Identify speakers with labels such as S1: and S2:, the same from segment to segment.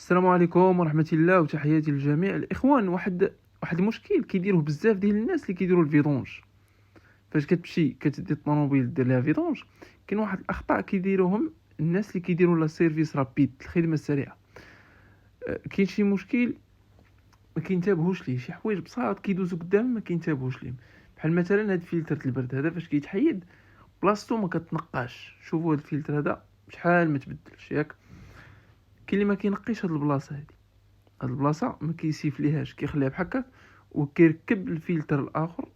S1: السلام عليكم ورحمة الله وتحياتي للجميع الإخوان. واحد المشكل كيديروه بزاف ديال الناس اللي كيديروا الفيدونج. فاش كتمشي كتدي الطوموبيل دير لها فيدونج، كاين واحد الأخطاء كيديروهم الناس اللي كيديروا لا سيرفيس رابيد، الخدمة السريعة. كاين شي مشكل ما كينتبهوش ليه، شي حوايج بساط كيدوزو قدام ما كينتبهوش ليه. بحال مثلا هاد فلتر البرد هذا فاش كيتحيد بلاصتو ما كتنقاش. شوفوا هاد الفلتر هذا شحال ما تبدلش ياك. كاين اللي ما كينقيش هاد البلاصه هادي، هاد البلاصه ما كيسيف ليهاش، كيخليها بحكاك وكيركب الفلتر الاخر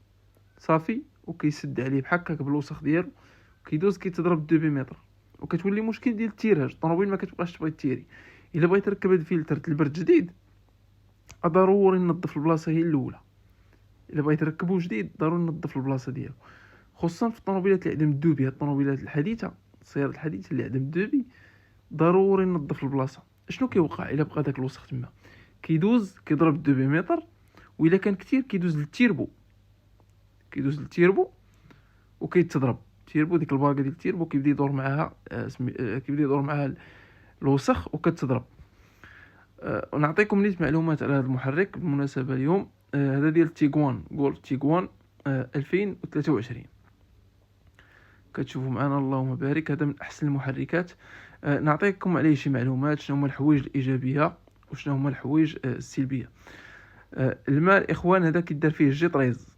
S1: صافي وكيسد عليه بحكاك بالوسخ ديالو، كيدوز كيتضرب 2 متر وكتولي مشكل ديال التيراج. الطوموبيل ما كتبقاش تبغي تيري. الا بغيت تركب هاد الفلتر البرد جديد ضروري نظف البلاصه هي الاولى. الا بغيت تركبو جديد ضروري نظف البلاصه ديالو، خصوصا في الطوموبيلات اللي عندهم الدوبي. الطوموبيلات الحديثه، السيارات الحديثه اللي عندهم الدوبي ضروري نظف البلاصه. شنو كيوقع الا بقى داك الوسخ تما؟ كيدوز كيضرب 2 متر، والا كان كتير كيدوز للتيربو وكيتضرب التيربو. ديك الباكه ديال التيربو كيبدا يدور معاها كيبدا يدور معاها الوسخ وكتضرب. ونعطيكم نيت معلومات على هذا المحرك بالمناسبه اليوم. هذا ديال تيغوان، غولف تيغوان 2023. كتشوفوا معنا اللهم بارك، هذا من احسن المحركات. نعطيكم عليه شي معلومات، شنو هما الحوايج الايجابيه وشنو هما الحوايج السلبيه. الماء الاخوان هذا كيدار فيه الجيطريز.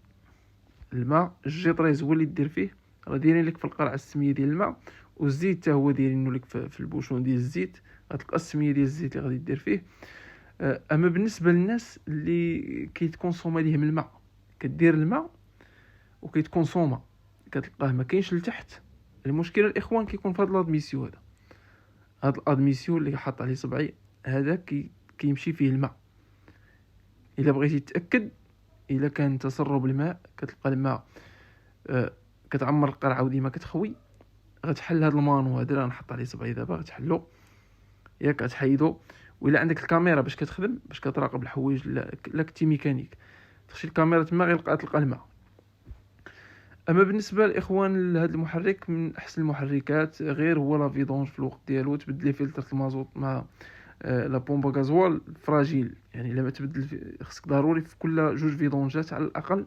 S1: الماء الجيطريز هو اللي دير فيه، راه دايرين لك في القرعه السميه ديال الماء، والزيت حتى هو دايرينو لك في البوشون ديال الزيت، غتلقى السميه ديال الزيت اللي غادي دير فيه. اما بالنسبه للناس اللي كيتكونسوما ليهم الماء، كدير الماء وكيتكونسوما كتلقاه ما كاينش لتحت. المشكله الاخوان كيكون في هذا الادميسيو هذا الادميسيو اللي حاط عليه صبعي هذا كيمشي فيه الماء. الا بغيتي تاكد الا كان تسرب الماء، كتلقى الماء كتعمر القرعه وديما كتخوي، غتحل هذا المانو هذا راه نحط عليه صبعي دابا، غتحلو ياك غتحيدو. وإلا عندك الكاميرا باش كتخدم باش كتراقب الحوايج، لا كنتي ميكانيك تخشي الكاميرا تما غير تلقى الماء. اما بالنسبه للاخوان لهذا المحرك من احسن المحركات، غير هو لا فيدونج في الوقت ديالو، تبدل فلتر المازوت مع لا بومبا غازوال فراجيل. يعني لما تبدل خصك ضروري في كل 2 فيدونجات على الاقل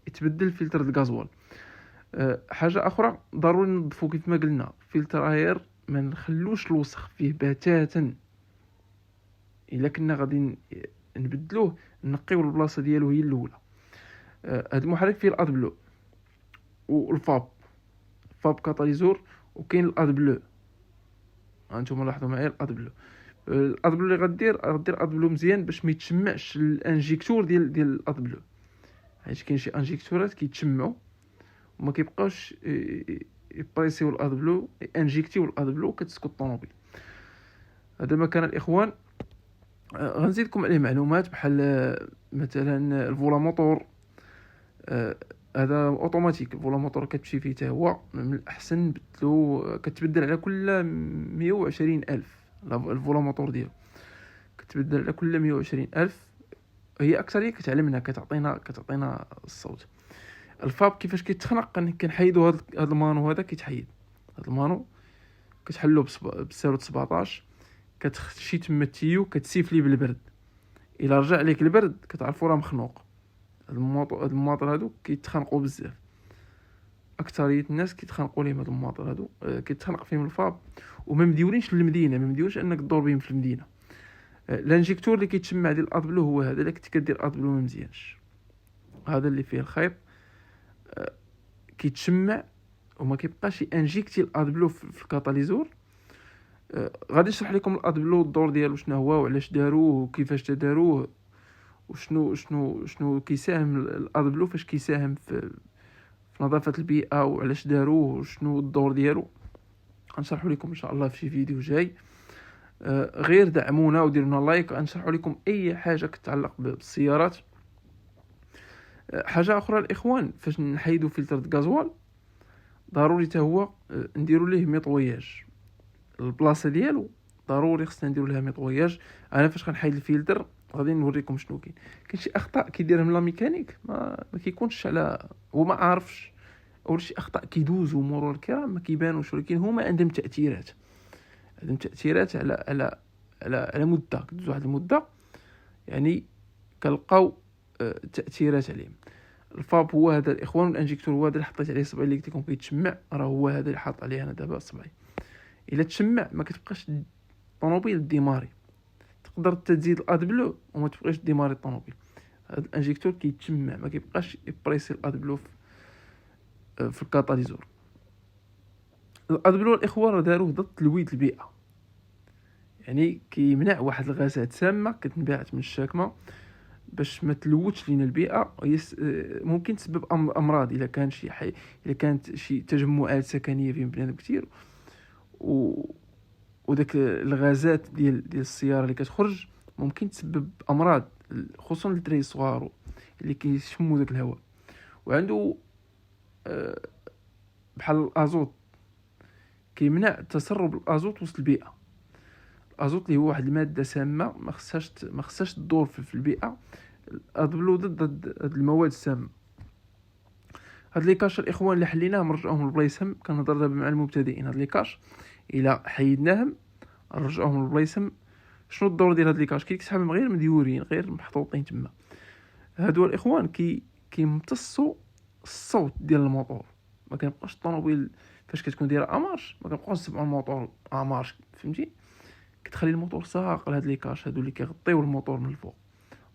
S1: يتبدل فلتر الغازوال. حاجه اخرى ضروري ننظفو كيف ما قلنا فلتر اير، ما نخلوش الوسخ فيه بتاتا. الا كنا غادي نبدلوه نقيو البلاصه ديالو هي الاولى. هذا المحرك فيه الاد بلو والفاب كاتاليزور، وكاين الاد بلو. هانتوما لاحظوا معايا الاد بلو. الاد بلو اللي غدير اد بلو مزيان باش ما يتشمعش الانجيكتور ديال الاد بلو، حيت كاين شي انجيكتورات كيتشمعوا وما كيبقاوش يبريسيو الاد بلو، انجيكتيو الاد بلو كتسكت الطوموبيل. هذا ما كان الاخوان. غنزيدكم عليه معلومات بحال مثلا الفولا موتور. هذا اوتوماتيك، الفولا موتور كتمشي فيه حتى هو من الاحسن بدلو، كتبدل على كل 120 الف. الفولا موتور ديالو كتبدل على كل 120 الف، هي اكثريه كتعلمنا كتعطينا الصوت. الفاب كيفاش كيتخنق، كنحيدوا هذا المانو هذا كيتحيد. هذا المانو كتحلو بسيرو 17، كتخشي تما التيو كتسيف ليه بالبرد. الا رجع ليك البرد كتعرفوا راه مخنوق. هاد المواطر هادو كيتخنقوا بزاف، اكثريه الناس كيتخنقوا ليهم هاد المواطر هادو. كيتخنق فيهم الفاب وما مديورينش للمدينه، ما مديورش انك تدور بهم في المدينه. الانجيكتور اللي كيتشمع ديال الادبلو هو هذا، اللي كنت كدير ادبلو ما مزيانش، هذا اللي فيه الخيط كيتشمع وما كيبقاش انجيكتي الادبلو في الكاتاليزور. غادي نشرح لكم الادبلو الدور ديالو شنو هو وعلاش داروه وكيفاش تداروه وشنو كيساهم الادبلو، فاش كيساهم في نظافه البيئه وعلاش داروه وشنو الدور ديالو. غنشرح لكم ان شاء الله في شي فيديو جاي. غير دعمونا وديروا لنا لايك، غنشرح لكم اي حاجه كتعلق بالسيارات. حاجه اخرى الاخوان، فاش نحيدوا فلتر الغازوال ضروري حتى هو نديروا ليه ميطوياج. البلاصه ديالو ضروري خصنا نديروا لها ميطوياج. انا فاش غنحيد الفلتر غادي نوريكم شنو كاين شي اخطاء كيديرهم لا ميكانيك ما كيكونش على هو ما عارفش، اول شي اخطاء كيدوزوا مرور الكرام ما كيبانوش، ولكن هما عندهم تاثيرات على على مده، كدوز واحد المده يعني كنلقاو تاثيرات عليهم. الفاب هو هذا الاخوان، والانجيكتور هو هذا اللي حطيت عليه صبعي اللي قلت لكم كيتشمع، راه هو هذا اللي حاط عليه انا دابا صبعي. الا تشمع ما كتبقاش الطوموبيل ديماري، تقدر تزيد الاد بلو وما تبقاش ديماري الطوموبيل. هذا الانجيكتور كيتشمع، ما كيبقاش يبريسي الاد بلو في الكاتاليزور. الاد بلو الاخوان راه داروه ضد تلويث البيئه، يعني كيمنع واحد الغازات سامه كتنبعث من الشاكمه باش ما تلوثش لينا البيئه. ممكن تسبب امراض الا كان شي الا كانت شي تجمعات سكنيه فيهم بنادم كثير، وداك الغازات ديال السياره اللي كتخرج ممكن تسبب امراض، خصوصا للدراري الصغار اللي كيشموا داك الهواء. وعنده بحال الازوت كيمنع تسرب الازوت وسط البيئه. الازوت اللي هو واحد الماده سامه ما خصهاش تدور في البيئه، اضبلو ضد هاد المواد السامه. هاد لي كاش الاخوان اللي حليناهم رجعوهم لبلايصهم. كنهضر دابا مع المبتدئين، هاد لي كاش الا حيدناهم نرجعوهم لبلايصهم. شنو الدور ديال هاد لي كاش؟ كيتسحبهم غير مديورين، غير محطوطين تما. هادو الاخوان كيمتصوا الصوت ديال الموتور. ما كنبقاش الطوموبيل فاش كتكون دايره امارش ما كنبقاوش نسمعوا الموتور امارش، فهمتي؟ كتخلي الموتور ساقل. هاد لي كاش هادو اللي كيغطيو الموتور من الفوق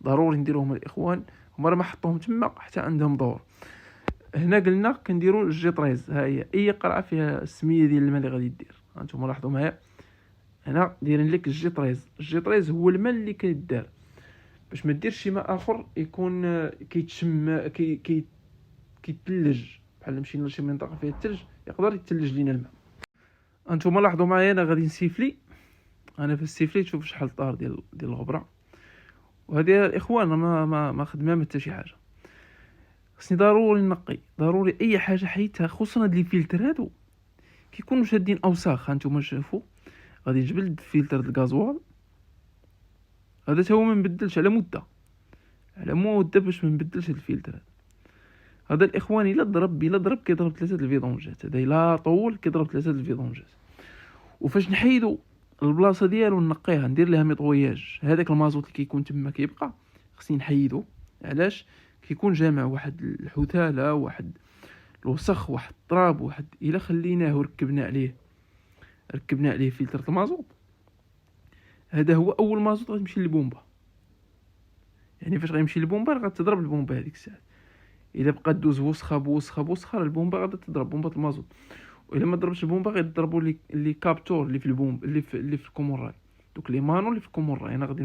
S1: ضروري نديروهم الاخوان. هما راه ما حطوهم تما حتى عندهم دور. هنا قلنا كنديروا الجي 13. ها هي اي قرعه فيها السميه ديال الماء اللي غادي دير. هانتوما لاحظوا معايا هنا دايرين لك الجي 13. الجي 13 هو الماء اللي كيدار باش ما ديرش شي ماء اخر يكون كيتشم كيتلج. بحال مشينا لشي منطقه فيها الثلج يقدر يتلج لينا الماء. هانتوما لاحظوا معايا انا غادي نسيفلي. انا في السيفلي تشوف شحال الطار ديال الغبره. وهذه الاخوان ما خدمه حتى شي حاجه. خصني ضروري نقي، ضروري اي حاجه حيتها، خصوصا هاد لي فلتر هادو كيكونوا شادين اوساخ. هانتوما شوفوا غادي نجبد فلتر الغازوال هذا تا هو ما نبدلش على مده باش ما نبدلش هاد الفلتر هذا الاخوان. الا ضرب كيضرب 3 الفيدونجات. هذا الا طول كيضرب 3 الفيدونجات. وفاش نحيدو البلاصه ديالو نقيها ندير لها ميطوياج، هذاك المازوت اللي كيكون تما كيبقى خصني نحيدو. علاش؟ كيكون جامع واحد الحثاله، واحد الوسخ، واحد التراب، واحد الا خليناه وركبنا عليه فلتر المازوت، هذا هو اول مازوت غتمشي للبومبا. يعني فاش غيمشي للبومبا غتضرب البومبا هذيك الساعه. الا بقات دوز وسخه البومبا غادي تضرب بومبه المازوت. والا ما ضربش البومبا غيضربوا لي كابتور اللي في البومب اللي في الكوموراي. دوك لي مانو اللي في الكوموراي انا غادي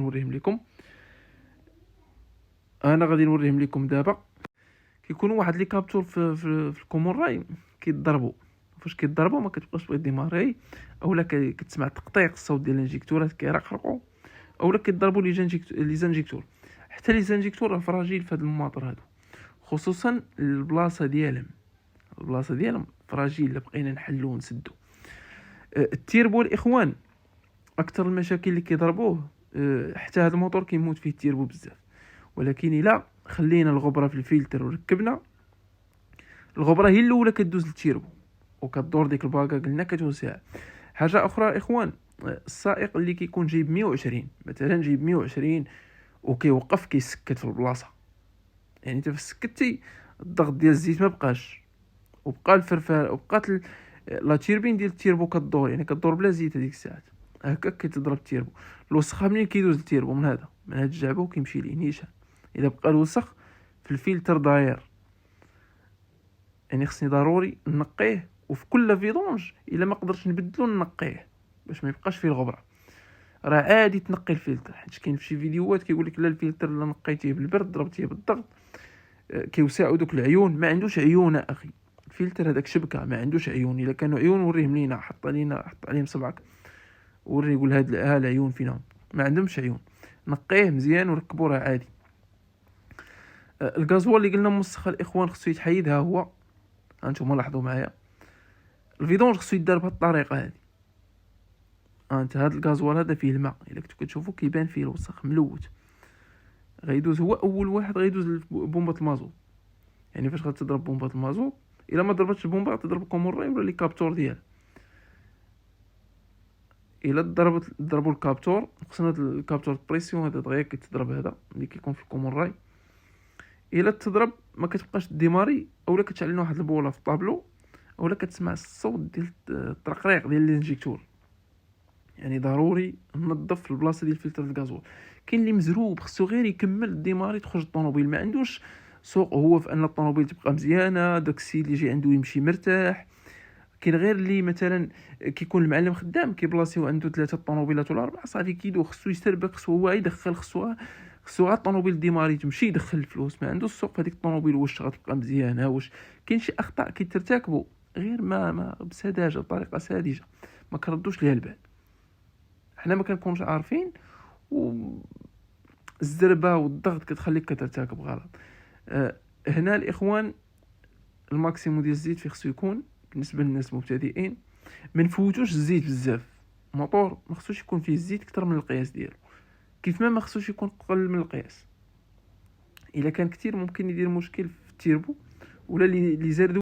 S1: نوريهم لكم دابا. كيكونوا واحد لي كابتور في الكوموراي كيضربوا. فاش كيضربوا ما كتبقاش تبغي ديماري، اولا كتسمع تقطيق الصوت ديال الانجيكتورات كيرقرقوا، اولا كيضربوا لي زانجيكتور. حتى لي زانجيكتور راه فراجيل في هاد الماطر هادو، خصوصا البلاصه ديالهم فراجيل. لا بقينا نحلو ونسدو التيربو الاخوان اكثر المشاكل اللي كيضربوه. حتى هذا الموتور كيموت فيه التيربو بزاف، ولكن الا خلينا الغبره في الفلتر وركبنا الغبره هي الاولى كدوز للتيربو وكدور ديك الباكا قلنا كتوسع. حاجه اخرى اخوان، السائق اللي كيكون جايب 120 مثلا، جايب 120 وكيوقف كيسكت في البلاصه، يعني انت سكتي الضغط ديال الزيت ما بقاش، وبقى الفرفار وبقات لا تيربين ديال التيربو كدور، يعني كدور بلا زيت هذيك الساعات. هكا كتضرب التيربو. الوسخه منين كيدوز التيربو؟ من هذا الجعبه وكيمشي ليه نيشان. اذا بقى الوسخ في الفلتر داير، يعني خصني ضروري نقيه. وفي كل فيدونج الا ما قدرتش نبدلو نقيه باش ما يبقاش فيه الغبره. راه عادي تنقي الفلتر، حيت كاين في شي فيديوهات كيقول لك لا الفلتر الا نقيتيه بالبرد ضربتيه بالضغط كيوسعوا دوك العيون. ما عندوش عيون اخي الفلتر هذاك، شبكه ما عندوش عيون. الا كانوا عيون وريهم لينا، حط عليهم صبعك وري يقول هاد العيون فينهم. ما عندهمش عيون. نقيه مزيان وركبوه راه عادي. الغازوال اللي قلنا موسخ الاخوان خصو يتحيد. ها هو هانتوما لاحظوا معايا الفيدونج خصو يدار بهاد الطريقه هذه. انت هاد الغازوال هذا فيه الماء، الا كنتو كتشوفوا كيبان فيه الوسخ ملوث. غيدوز هو اول واحد غيدوز بومبه المازوت. يعني فاش غتضرب بومبه المازوت الا ما ضربتش البومبه غتضرب الكوموراي ولا لي كابتور ديالها. الا ضربوا الكابتور، خصنا هاد الكابتور بريسيون هذا دغيا كيتضرب، هذا اللي كيكون في الكومون راي. الا تضرب ما كتبقاش ديماري، اولا كتعلن واحد البوله في الطابلو، اولا كتسمع الصوت ديال الطرقريق ديال الانجيكتور. يعني ضروري ننظف البلاصه ديال فلتر الغازول. كاين اللي مزروب خصو غير يكمل الديماري تخرج الطوموبيل، ما عندوش سوق هو في ان الطوموبيل تبقى مزيانه، داك السيد اللي يجي عنده يمشي مرتاح. كاين غير اللي مثلا كيكون المعلم خدام كيبلاصيو عنده 3 طوموبيلات ولا 4 صافي كيدو، خصو يستربك، خصو هو يدخل، خصو غير الطوموبيل ديماري تمشي يدخل الفلوس، ما عنده السوق هذيك الطوموبيل واش غتبقى مزيانه، واش كاين شي اخطاء كيترتكبوا غير ما بسذاجه بطريقه ساذجه ما كردوش ليها البال. حنا ما كنكونوش عارفين، والزربه والضغط كتخليك كترتكب غلط. هنا الاخوان الماكسيموم ديال الزيت في خصو يكون بالنسبه للناس المبتدئين. ما نفوتوش الزيت بزاف، الموطور ما خصوش يكون فيه الزيت اكثر من القياس ديالو، كيف ما خصوش يكون اقل من القياس. الا كان كتير ممكن يدير مشكل في التيربو ولا اللي زاد